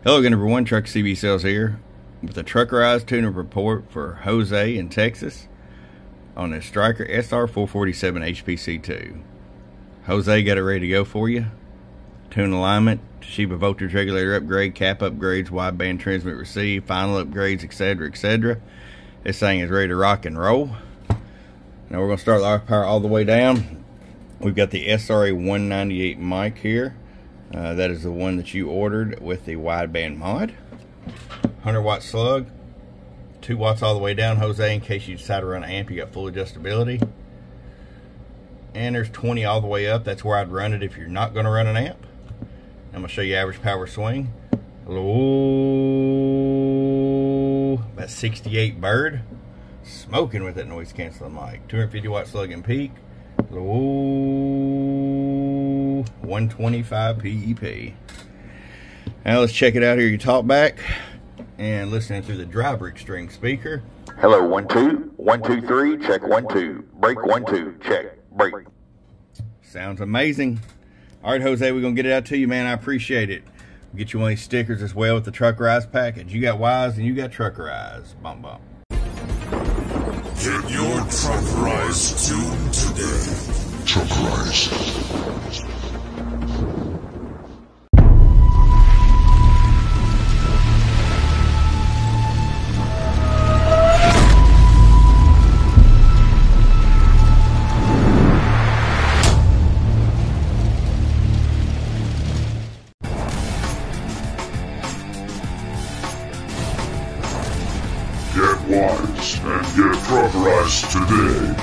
Hello again everyone, Truck CB Sales here with a Truckerized tune-up report for Jose in Texas on the Stryker SR-447hpc2. Jose got it ready to go for you. Tune alignment, Toshiba voltage regulator upgrade, cap upgrades, wideband transmit receive, final upgrades, etc, etc. This thing is ready to rock and roll. Now we're going to start the power all the way down. We've got the SRA-198 mic here. That is the one that you ordered with the wideband mod. 100 watt slug, 2 watts all the way down, Jose, in case you decide to run an amp, you got full adjustability. And there's 20 all the way up. That's where I'd run it if you're not going to run an amp. I'm going to show you average power swing. Ooh, about 68 bird. Smoking with that noise canceling mic. 250 watt slug and peak. Ooh, 125 PEP. Now let's check it out here. You talk back and listening through the driver extreme speaker. Hello, 1 2 1 2 3, check 1 2, break 1 2, check, break. Sounds amazing. All right, Jose, we're gonna get it out to you, man. I appreciate it. We'll get you one of these stickers as well with the Truckerized package. You got Wise and you got Truckerized. Bump bump. Get your Truckerized tune today. Truckerized. Get wise and get Truckerized today.